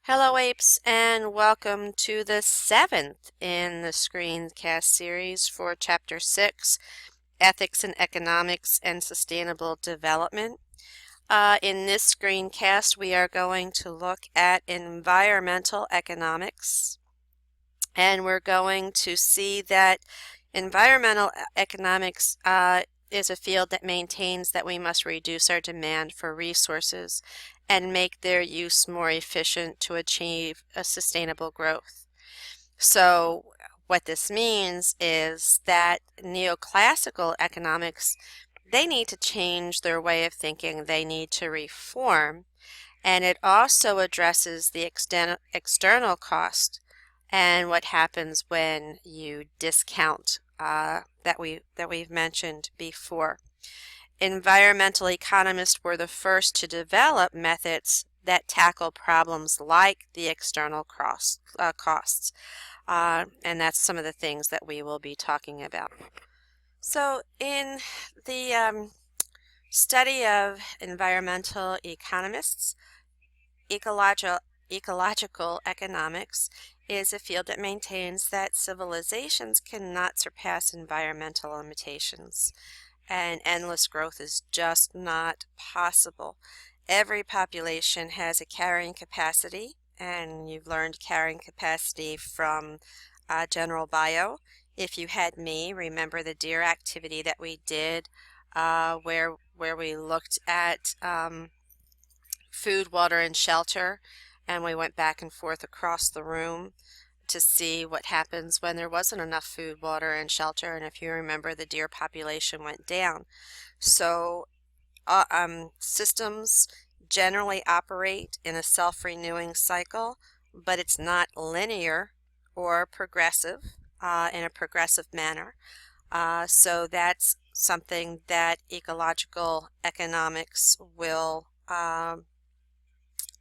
Hello, Apes, and welcome to the seventh in the screencast series for Chapter 6, Ethics in Economics and Sustainable Development. In this screencast, we are going to look at environmental economics, and we're going to see that environmental economics is a field that maintains that we must reduce our demand for resources and make their use more efficient to achieve a sustainable growth. So what this means is that neoclassical economics, they need to change their way of thinking, they need to reform, and it also addresses the external cost and what happens when you discount that we've mentioned before. Environmental economists were the first to develop methods that tackle problems like the external costs, and that's some of the things that we will be talking about. So in the study of environmental economists, ecological economics is a field that maintains that civilizations cannot surpass environmental limitations, and endless growth is just not possible. Every population has a carrying capacity, and you've learned carrying capacity from general bio. If you had me, remember the deer activity that we did where we looked at food, water, and shelter, and we went back and forth across the room to see what happens when there wasn't enough food, water, and shelter. And if you remember, the deer population went down. So systems generally operate in a self-renewing cycle, but it's not linear or progressive in a progressive manner. So that's something that ecological economics will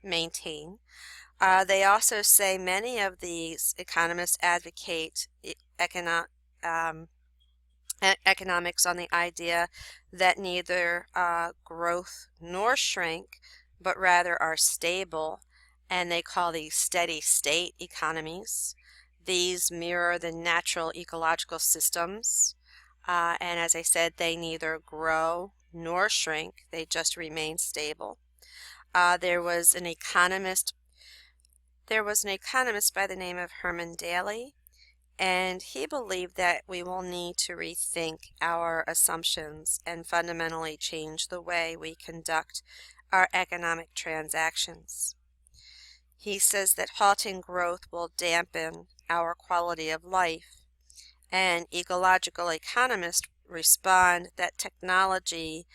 maintain. They also say many of these economists advocate economics on the idea that neither growth nor shrink, but rather are stable, and they call these steady state economies. These mirror the natural ecological systems, and as I said, they neither grow nor shrink, they just remain stable. There was an economist by the name of Herman Daly, and he believed that we will need to rethink our assumptions and fundamentally change the way we conduct our economic transactions. He says that halting growth will dampen our quality of life, and ecological economists respond that technology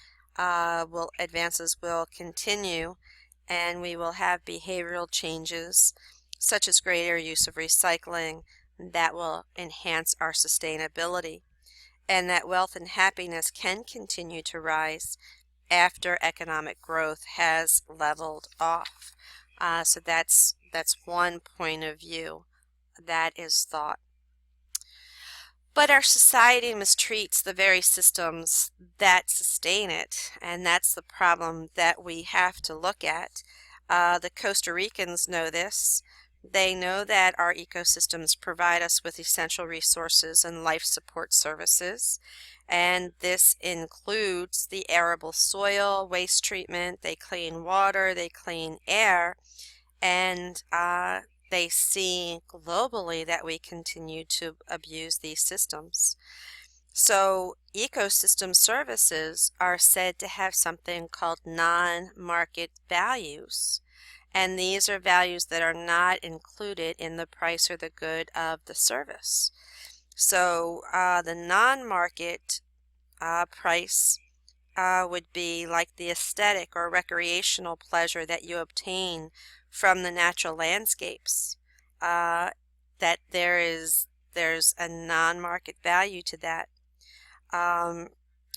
advances will continue, and we will have behavioral changes such as greater use of recycling that will enhance our sustainability, and that wealth and happiness can continue to rise after economic growth has leveled off. So that's one point of view that is thought. But our society mistreats the very systems that sustain it, and that's the problem that we have to look at. The Costa Ricans know this. They know that our ecosystems provide us with essential resources and life support services, and this includes the arable soil, waste treatment, they clean water, they clean air, and they see globally that we continue to abuse these systems. So ecosystem services are said to have something called non-market values, and these are values that are not included in the price or the good of the service. So the non-market price would be like the aesthetic or recreational pleasure that you obtain from the natural landscapes, that there's a non-market value to that.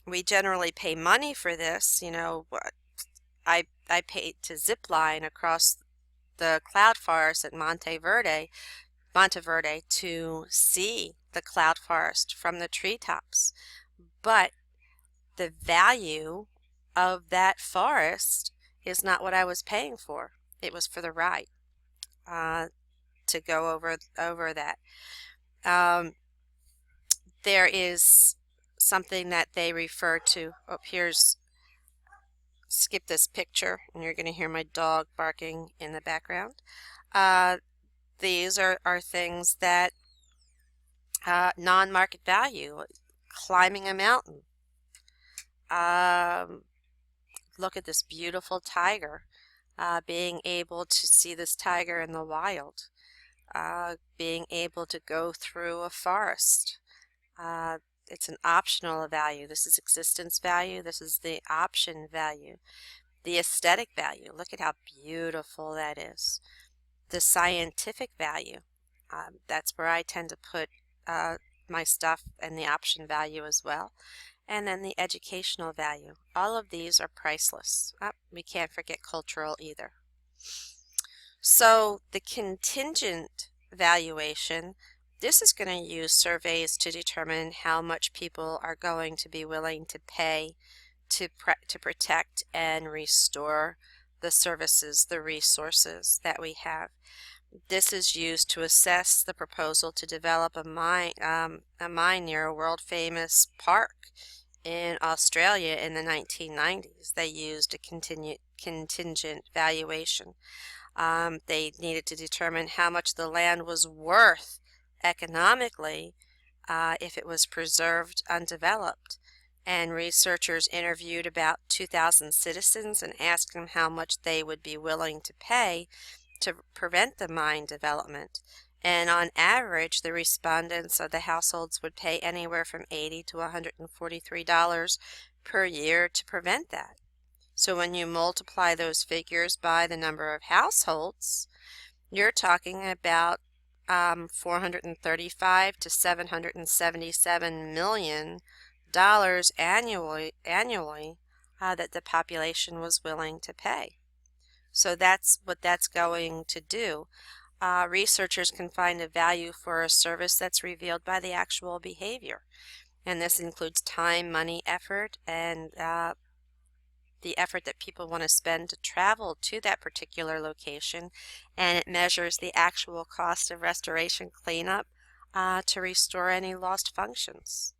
We generally pay money for this. You know, I paid to zip line across the cloud forest at Monteverde to see the cloud forest from the treetops. But the value of that forest is not what I was paying for. It was for the ride. to go over that. Um, there is something that they refer to. Oh, here's skip this picture, and you're going to hear my dog barking in the background. Uh, these are things that non-market value, climbing a mountain. Look at this beautiful tiger. Being able to see this tiger in the wild. Being able to go through a forest. It's an optional value. This is existence value. This is the option value. The aesthetic value. Look at how beautiful that is. The scientific value. That's where I tend to put my stuff, and the option value as well. And then the educational value. All of these are priceless. We can't forget cultural either. So the contingent valuation, this is going to use surveys to determine how much people are going to be willing to pay to protect and restore the services, the resources that we have. This is used to assess the proposal to develop a mine near a world-famous park in Australia in the 1990s. They used a contingent valuation. They needed to determine how much the land was worth economically if it was preserved undeveloped. And researchers interviewed about 2,000 citizens and asked them how much they would be willing to pay to prevent the mine development. And on average, the respondents of the households would pay anywhere from $80 to $143 per year to prevent that. So when you multiply those figures by the number of households, you're talking about 435 to $777 million annually that the population was willing to pay. So that's what that's going to do. Researchers can find a value for a service that's revealed by the actual behavior. And this includes time, money, effort, and the effort that people want to spend to travel to that particular location. And it measures the actual cost of restoration cleanup to restore any lost functions.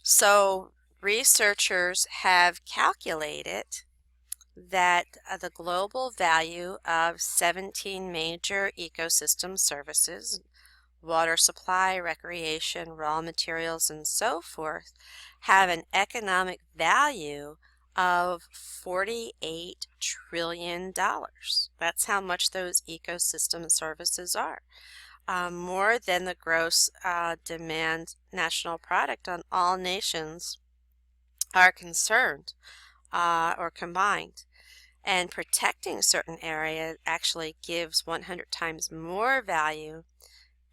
So researchers have calculated that the global value of 17 major ecosystem services, water supply, recreation, raw materials, and so forth, have an economic value of $48 trillion. That's how much those ecosystem services are. More than the gross demand national product on all nations are concerned or combined. And protecting certain areas actually gives 100 times more value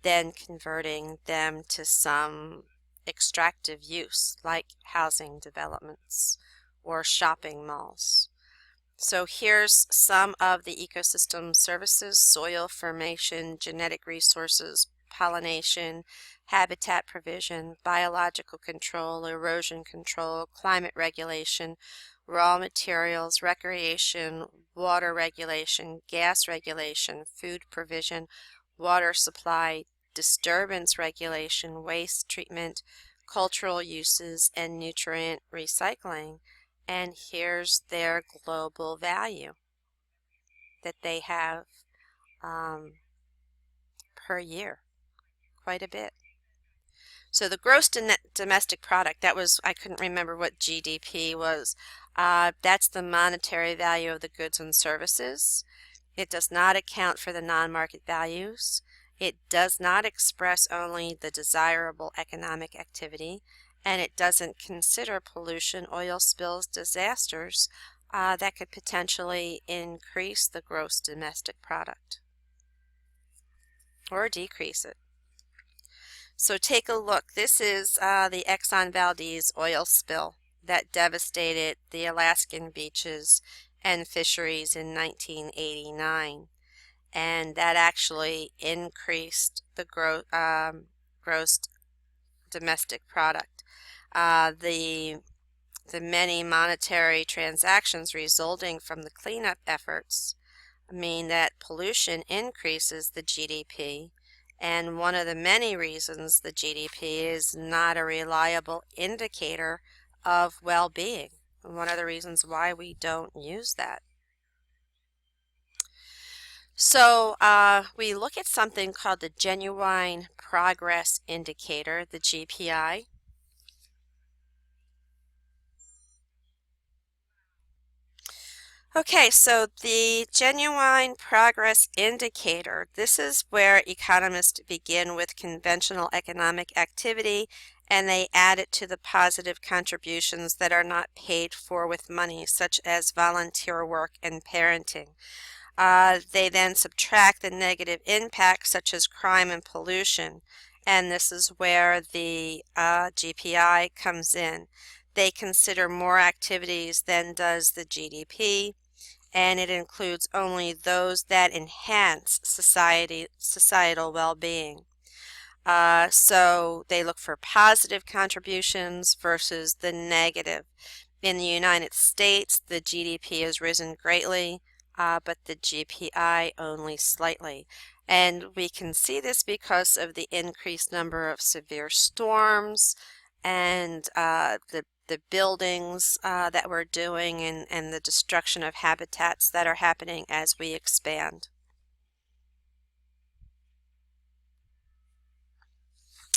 than converting them to some extractive use like housing developments or shopping malls. So here's some of the ecosystem services: soil formation, genetic resources, pollination, habitat provision, biological control, erosion control, climate regulation, raw materials, recreation, water regulation, gas regulation, food provision, water supply, disturbance regulation, waste treatment, cultural uses, and nutrient recycling. And here's their global value that they have per year, quite a bit. So the gross domestic product, that was, I couldn't remember what GDP was. That's the monetary value of the goods and services. It does not account for the non-market values. It does not express only the desirable economic activity, and it doesn't consider pollution, oil spills, disasters that could potentially increase the gross domestic product or decrease it. So take a look. This is the Exxon Valdez oil spill that devastated the Alaskan beaches and fisheries in 1989. And that actually increased the gross domestic product. The many monetary transactions resulting from the cleanup efforts mean that pollution increases the GDP, and one of the many reasons the GDP is not a reliable indicator of well-being. One of the reasons why we don't use that. So we look at something called the Genuine Progress Indicator, the GPI. Okay, so the Genuine Progress Indicator, this is where economists begin with conventional economic activity and they add it to the positive contributions that are not paid for with money, such as volunteer work and parenting. They then subtract the negative impacts such as crime and pollution, and this is where the GPI comes in. They consider more activities than does the GDP, and it includes only those that enhance societal well-being. So they look for positive contributions versus the negative. In the United States, the GDP has risen greatly, but the GPI only slightly. And we can see this because of the increased number of severe storms and the buildings that we're doing and the destruction of habitats that are happening as we expand.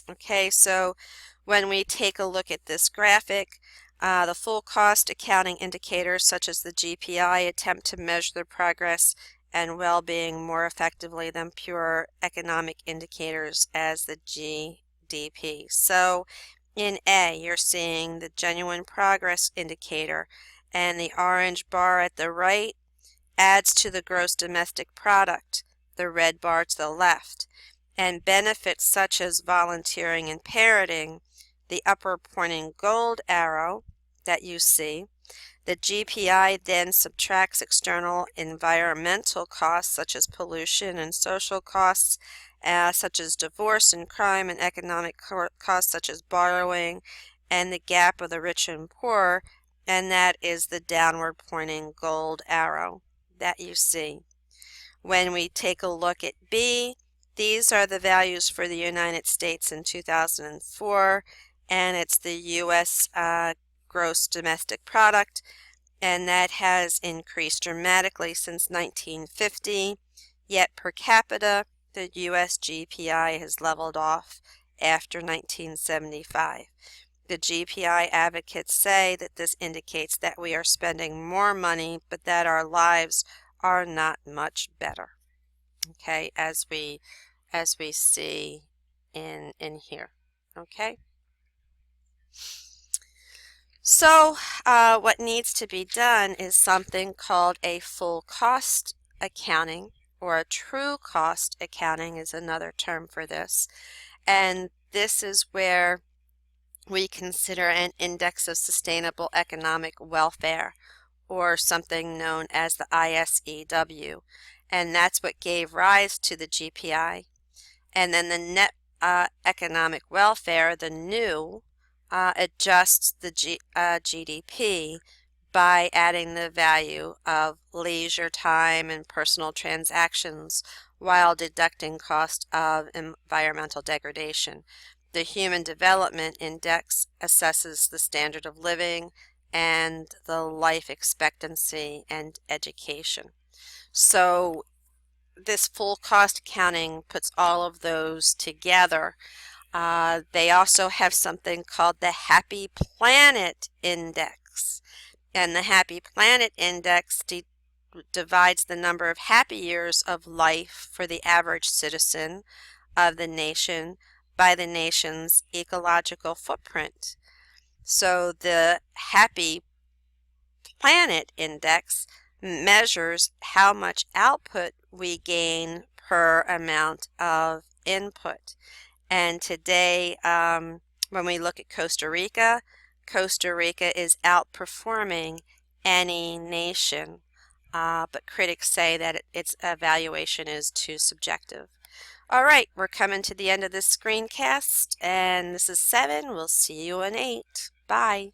Okay, so when we take a look at this graphic, the full cost accounting indicators such as the GPI attempt to measure the progress and well-being more effectively than pure economic indicators as the GDP. So in A, you're seeing the genuine progress indicator, and the orange bar at the right adds to the gross domestic product, the red bar to the left, and benefits such as volunteering and parenting, the upper pointing gold arrow that you see. The GPI then subtracts external environmental costs such as pollution and social costs such as divorce and crime and economic costs such as borrowing and the gap of the rich and poor, and that is the downward pointing gold arrow that you see. When we take a look at B, these are the values for the United States in 2004, and it's the U.S. Gross domestic product, and that has increased dramatically since 1950, yet per capita, the U.S. GPI has leveled off after 1975. The GPI advocates say that this indicates that we are spending more money, but that our lives are not much better. Okay, as we see in here. Okay. So what needs to be done is something called a full cost accounting, or a true cost accounting is another term for this. And this is where we consider an index of sustainable economic welfare, or something known as the ISEW. And that's what gave rise to the GPI. And then the net economic welfare, the new, adjusts the GDP by adding the value of leisure time and personal transactions while deducting cost of environmental degradation. The Human Development Index assesses the standard of living and the life expectancy and education. So this full cost accounting puts all of those together. They also have something called the Happy Planet Index. And the Happy Planet Index divides the number of happy years of life for the average citizen of the nation by the nation's ecological footprint. So the Happy Planet Index measures how much output we gain per amount of input. And today, when we look at Costa Rica is outperforming any nation, but critics say that its evaluation is too subjective. All right, we're coming to the end of this screencast, and this is 7. We'll see you in 8. Bye.